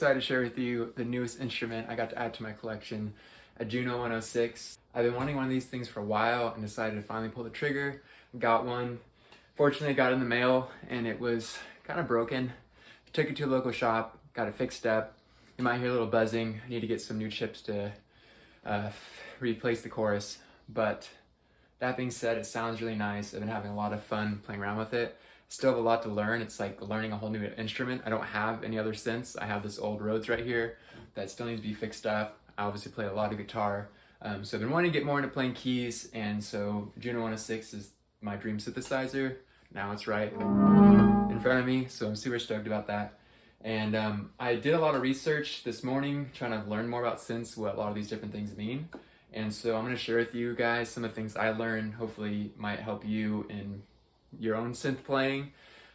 excited to share with you the newest instrument I got to add to my collection, a Juno-106. I've been wanting one of these things for a while and decided to finally pull the trigger. Got one. Fortunately, I got it in the mail and it was kind of broken. Took it to a local shop, got it fixed up. You might hear a little buzzing. I need to get some new chips to replace the chorus. But that being said, it sounds really nice. I've been having a lot of fun playing around with it. Still have a lot to learn. It's like learning a whole new instrument. I don't have any other synths. I have this old Rhodes right here that still needs to be fixed up. I obviously play a lot of guitar. So I've been wanting to get more into playing keys, and so Juno-106 is my dream synthesizer. Now it's right in front of me, so I'm super stoked about that. And I did a lot of research this morning trying to learn more about synths, what a lot of these different things mean. And so I'm going to share with you guys some of the things I learned. Hopefully might help you in your own synth playing.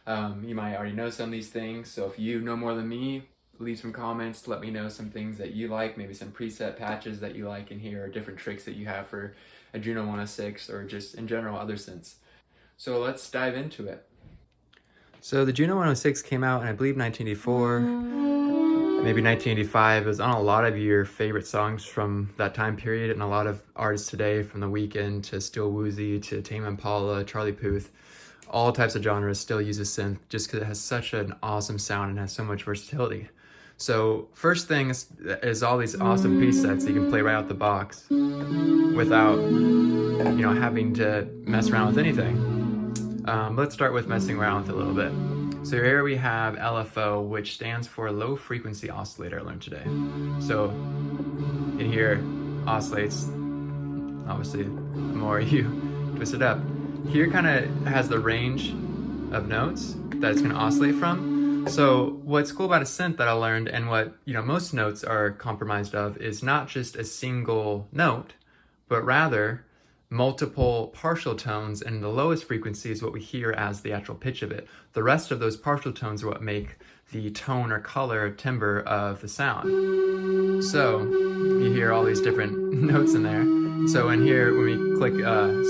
You might already know some of these things, so if you know more than me, leave some comments to let me know some things that you like, maybe some preset patches that you like in here, or different tricks that you have for a Juno-106, or just in general other synths. So let's dive into it. So the Juno-106 came out in, I believe, 1984, maybe 1985. It was on a lot of your favorite songs from that time period, and a lot of artists today, from The Weeknd to Still Woozy to Tame Impala, Charlie Puth, all types of genres still use a synth just because it has such an awesome sound and has so much versatility. So first thing is all these awesome presets that you can play right out the box without, having to mess around with anything. Let's start with messing around with it a little bit. So here we have LFO, which stands for low frequency oscillator, I learned today. So in here oscillates, obviously the more you twist it up. Here kind of has the range of notes that it's going to oscillate from. So what's cool about a synth that I learned, and what most notes are compromised of, is not just a single note, but rather multiple partial tones, and the lowest frequency is what we hear as the actual pitch of it. The rest of those partial tones are what make the tone or color or timbre of the sound. So you hear all these different notes in there. So in here, when we click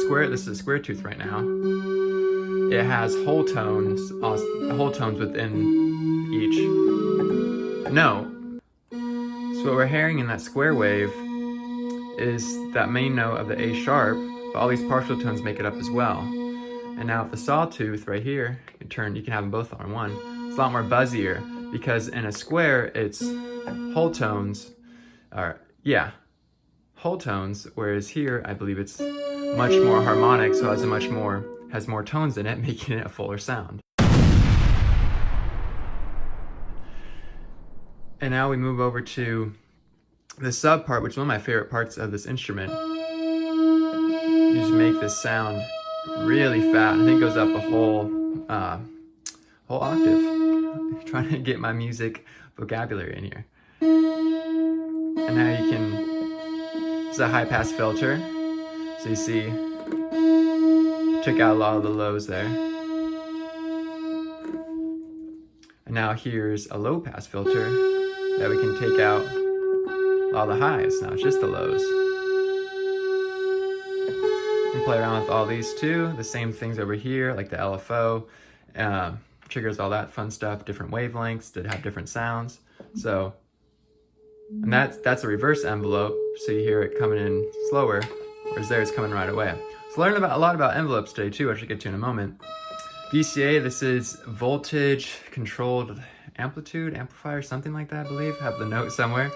square, this is a square tooth right now, it has whole tones within each note. So what we're hearing in that square wave is that main note of the A sharp, but all these partial tones make it up as well. And now with the sawtooth right here, you can have them both on one. It's a lot more buzzier, because in a square, it's whole tones, whole tones, whereas here, I believe it's much more harmonic, so it has more tones in it, making it a fuller sound. And now we move over to the sub part, which is one of my favorite parts of this instrument. You just make this sound really fat. I think it goes up a whole octave. I'm trying to get my music vocabulary in here. And now you can, it's a high pass filter. So you see, took out a lot of the lows there. And now here's a low pass filter that we can take out all the highs. Now it's just the lows. You can play around with all these too. The same things over here, like the LFO, triggers all that fun stuff, different wavelengths that have different sounds. So, and that's a reverse envelope, so you hear it coming in slower, whereas there it's coming right away. So learn a lot about envelopes today too, which I'll get to in a moment. VCA, this is voltage controlled amplitude amplifier, something like that, I believe. Have the note somewhere.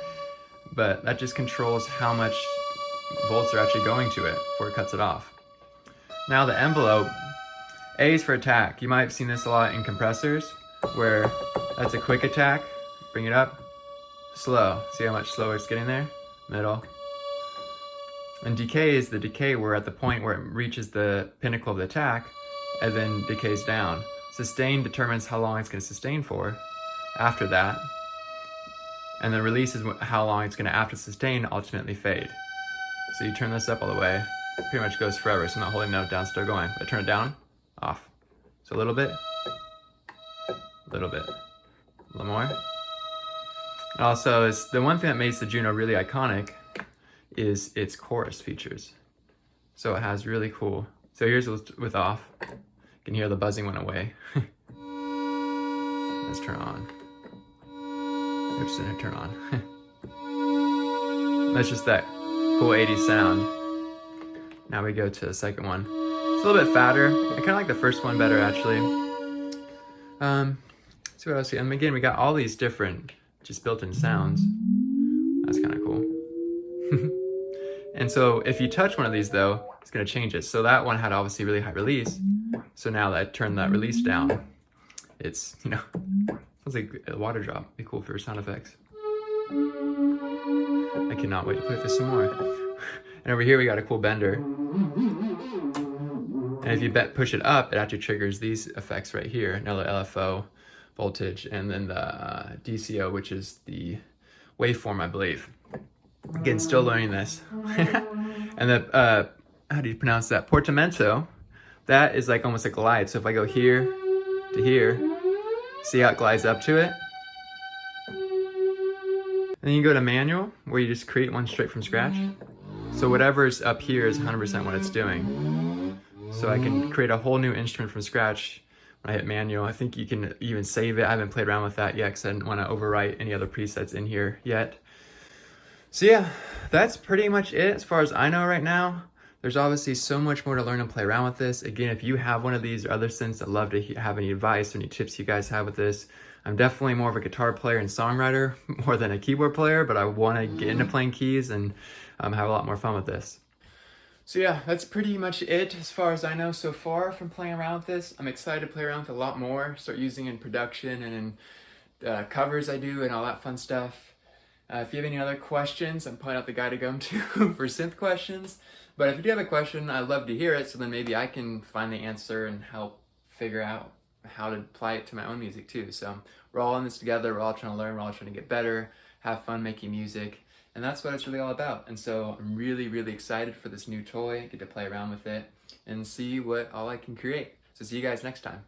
But that just controls how much volts are actually going to it before it cuts it off. Now the envelope, A is for attack. You might have seen this a lot in compressors, where that's a quick attack, bring it up, slow. See how much slower it's getting there? Middle. And decay is the decay, where at the point where it reaches the pinnacle of the attack, and then decays down. Sustain determines how long it's going to sustain for after that. And the release is how long it's going to, after sustain, ultimately fade. So you turn this up all the way, it pretty much goes forever. So I'm not holding the note down, still going. I turn it down, off. So a little bit, a little more. And also, the one thing that makes the Juno really iconic is its chorus features. So it has really cool. So here's with off. You can hear the buzzing went away. Let's turn on. Oops, didn't turn on. That's just that cool 80s sound. Now we go to the second one. It's a little bit fatter. I kind of like the first one better, actually. See what else? And again, we got all these different just built-in sounds. That's kind of cool. And so if you touch one of these though, it's gonna change it. So that one had obviously really high release. So now that I turned that release down, it's, you know, sounds like a water drop. Be cool for sound effects. I cannot wait to play with this some more. And over here we got a cool bender. And if you push it up, it actually triggers these effects right here. Another LFO voltage, and then the DCO, which is the waveform, I believe. Again, still learning this. And the, how do you pronounce that? Portamento, that is like almost a glide. So if I go here to here, see how it glides up to it? And then you go to manual, where you just create one straight from scratch. So whatever's up here is 100% what it's doing. So I can create a whole new instrument from scratch when I hit manual. I think you can even save it. I haven't played around with that yet because I didn't want to overwrite any other presets in here yet. So yeah, that's pretty much it as far as I know right now. There's obviously so much more to learn and play around with this. Again, if you have one of these or other synths, I'd love to have any advice or any tips you guys have with this. I'm definitely more of a guitar player and songwriter more than a keyboard player, but I want to get into playing keys and have a lot more fun with this. So yeah, that's pretty much it as far as I know so far from playing around with this. I'm excited to play around with it a lot more, start using it in production and in covers I do and all that fun stuff. If you have any other questions, I'm probably not the guy to go to for synth questions. But if you do have a question, I'd love to hear it, so then maybe I can find the answer and help figure out how to apply it to my own music too. So we're all in this together, we're all trying to learn, we're all trying to get better, have fun making music, and that's what it's really all about. And so I'm really, really excited for this new toy, get to play around with it, and see what all I can create. So see you guys next time.